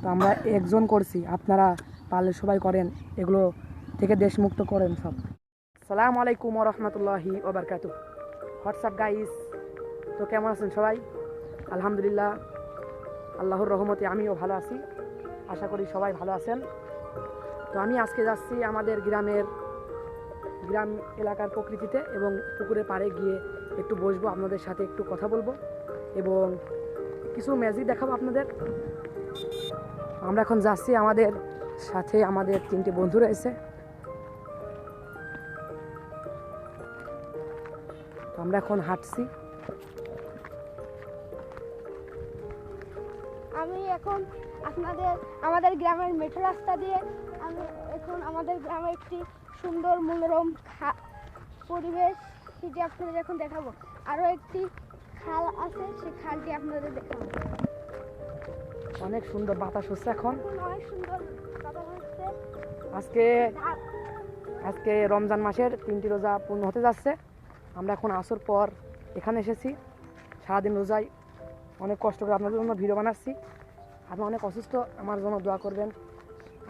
তো আমরা একজন করছি, আপনারা পারলে সবাই করেন, এগুলো থেকে দেশ মুক্ত করেন সব। আসসালামু আলাইকুম ওয়া রাহমাতুল্লাহি ওয়া বারাকাতুহু। হোয়াটসঅ্যাপ গাইস, তো কেমন আছেন সবাই? আলহামদুলিল্লাহ, আল্লাহর রহমতে আমিও ভালো আছি, আশা করি সবাই ভালো আছেন। তো আমি আজকে যাচ্ছি আমাদের গ্রাম এলাকার প্রকৃতিতে এবং পুকুরের পাড়ে গিয়ে একটু বসবো, আপনাদের সাথে একটু কথা বলবো এবং কিছু ম্যাজিক দেখাবো আপনাদের। আমরা এখন যাচ্ছি, আমাদের সাথে আমাদের 3টে বন্ধু রয়েছে। আমরা এখন হাঁটছি। আমি এখন আমাদের গ্রামের মেঠো রাস্তা দিয়ে আমি এখন আমাদের গ্রামে একটি সুন্দর মনোরম পরিবেশ, সেটি আপনাদের এখন দেখাবো। আরও একটি খাল আছে, সেই খালটি আপনাদের দেখাবো। অনেক সুন্দর বাতাস হচ্ছে এখন, অনেক সুন্দর বাতাস হচ্ছে। আজকে রমজান মাসের 3টি রোজা পূর্ণ হতে যাচ্ছে। আমরা এখন আসর পর এখানে এসেছি। সারাদিন রোজায় অনেক কষ্ট করে আপনাদের জন্য ভিডিও বানাচ্ছি। আমি অনেক অসুস্থ, আমার জন্য দোয়া করবেন।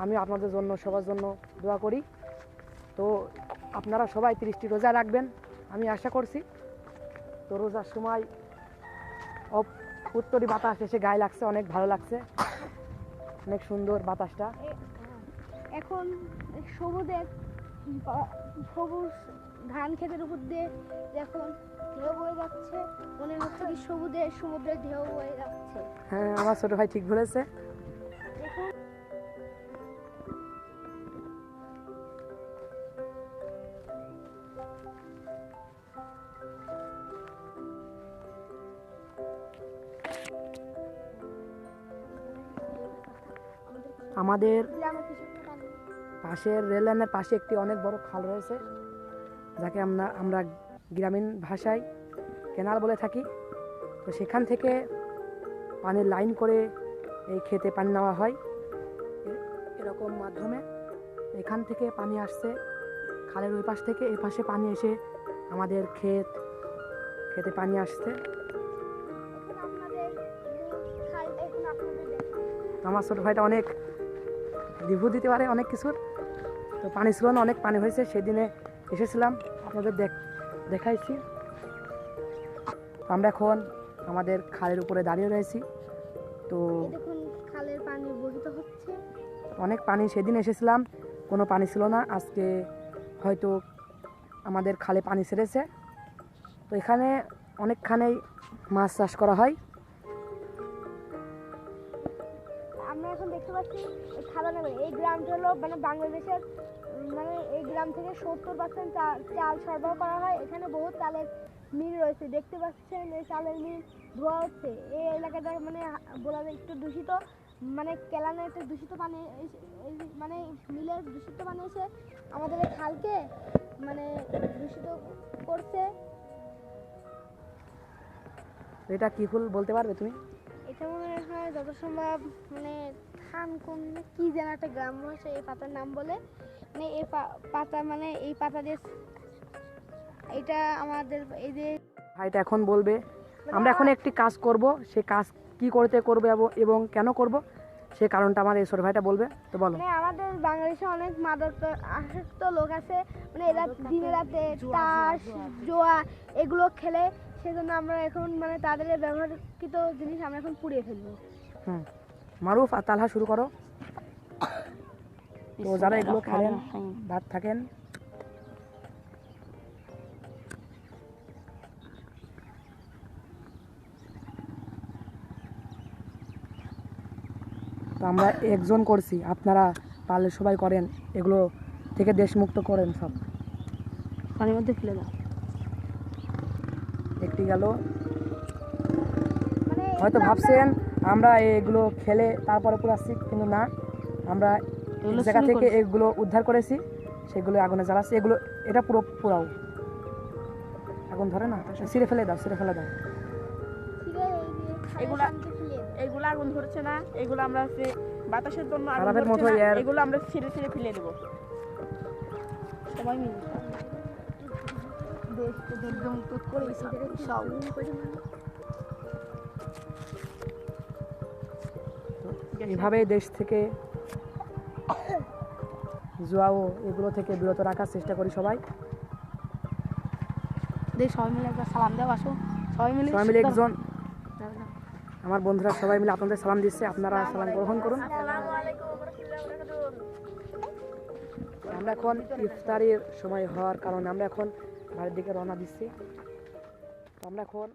আমি আপনাদের জন্য, সবার জন্য দোয়া করি। তো আপনারা সবাই 30টি রোজা রাখবেন আমি আশা করছি। তো রোজার সময় উত্তরি বাতাস এসে গায়ে লাগছে, অনেক ভালো লাগছে, অনেক সুন্দর বাতাসটা। এখন সবুজ ধান ক্ষেতের উপর দিয়ে এখন ঢেউ বয়ে যাচ্ছে, মনে হচ্ছে কি সমুদ্রের ঢেউ বয়ে যাচ্ছে। হ্যাঁ, আমার ছোট ভাই ঠিক বলেছে। দেখুন আমাদের গ্রামের কিছু পানি। পাশের রেল লাইনের পাশে একটি অনেক বড় খাল রয়েছে, যাকে আমরা গ্রামীণ ভাষায় কেনাল বলে থাকি। তো সেখান থেকে পানির লাইন করে এই ক্ষেতে পানি নেওয়া হয় এরকম মাধ্যমে। এখান থেকে পানি আসছে খালের ওই পাশ থেকে, এই পাশে পানি এসে আমাদের খেতে পানি আসছে। আমার ছোটো ভাইটা অনেক রিভিউ দিতে পারে অনেক কিছুর। তো পানি ছিল না, অনেক পানি হয়েছে, সেদিনে এসেছিলাম, আপনাদের দেখাইছি। আমরা এখন আমাদের খালের উপরে দাঁড়িয়ে রয়েছি। তো দেখুন খালের পানি বহিত হচ্ছে, অনেক পানি, সেদিন এসেছিলাম কোনো পানি ছিল না, আজকে হয়তো আমাদের খালে পানি ছেড়েছে। তো এখানে অনেকখানেই মাছ চাষ করা হয়। আমরা এখন দেখতে পাচ্ছি খাদানগর, এই গ্রামটি হলো মানে বাংলাদেশের, মানে এই গ্রাম থেকে 70% চাল সরবরাহ করা হয়। এখানে বহু চালের মিল রয়েছে, দেখতে পাচ্ছেন এই চালের মিল ধোয়া হচ্ছে। এই এলাকাটা মানে বলা যায় একটু দূষিত, মানে কেলানের একটা দূষিত পানি, মানে মিলের দূষিত পানি এসে আমাদের এই খালকে মানে দূষিত করছে। এটা কি ফুল বলতে পারবে তুমি? এটা মনে হয় যত সম্ভব মানে থান কোন কি যেন একটা গ্রাম ভাষায় এই পাতার নাম বলে, মানে এই পাতা, মানে এই পাতা দিয়ে এটা আমাদের এই যে ভাইটা এখন বলবে। আমরা এখন একটি কাজ করব, সে কাজ কি করব এবং কেন করব সে কারণটা আমার এই ছোট ভাইটা বলবে। তো বলো। মানে আমাদের বাংলাদেশে অনেক আসক্ত লোক আছে, মানে এরা দিনে রাতে তাস জোয়া এগুলো খেলে, সেজন্য আমরা এখন মানে তাদের ব্যবহারকৃত জিনিস আমরা এখন পুড়িয়ে ফেলবো। মারুফ আর তালহা শুরু করো। তো যারা এগুলো খেলেন, ভাত থাকেন, তো আমরা একজন করছি, আপনারা পারলে সবাই করেন, এগুলো থেকে দেশ মুক্ত করেন সব। পানির মধ্যে ফেলে দাও। একটি গেল। হয়তো ভাবছেন আমরা এগুলো খেলে তারপরে পুরাচ্ছি, কিন্তু না, আমরা এক জায়গা থেকে এগুলো উদ্ধার করেছি, সেগুলো আগুনে জ্বালাচ্ছি। এটা পুরো পুরাও আগুন ধরে না, ছিঁড়ে ফেলে দাও। এগুলো আগুন ধরছে না, এগুলো আমরা বাতাসের জন্য খারাপের মতো এগুলো আমরা ছিঁড়ে ফেলে দেবো সবাই মিলে। দেশকে দুর্গমুক্ত করে সব এভাবে দেশ থেকে জুয়াও এগুলো থেকে বিরত রাখার চেষ্টা করি সবাই। দেখ সবাই মিলে একবার সালাম দাও, আসো সবাই মিলে সবাই মিলে একজন, আমার বন্ধুরা সবাই মিলে আপনাদের সালাম দিচ্ছে, আপনারা সালাম গ্রহণ করুন। আসসালামু আলাইকুম ওয়া রাহমাতুল্লাহি ওয়া বারাকাতুহু। আমরা এখন ইফতারির সময় হওয়ার কারণে আমরা এখন বাড়ির দিকে রওনা দিচ্ছি। তো আমরা এখন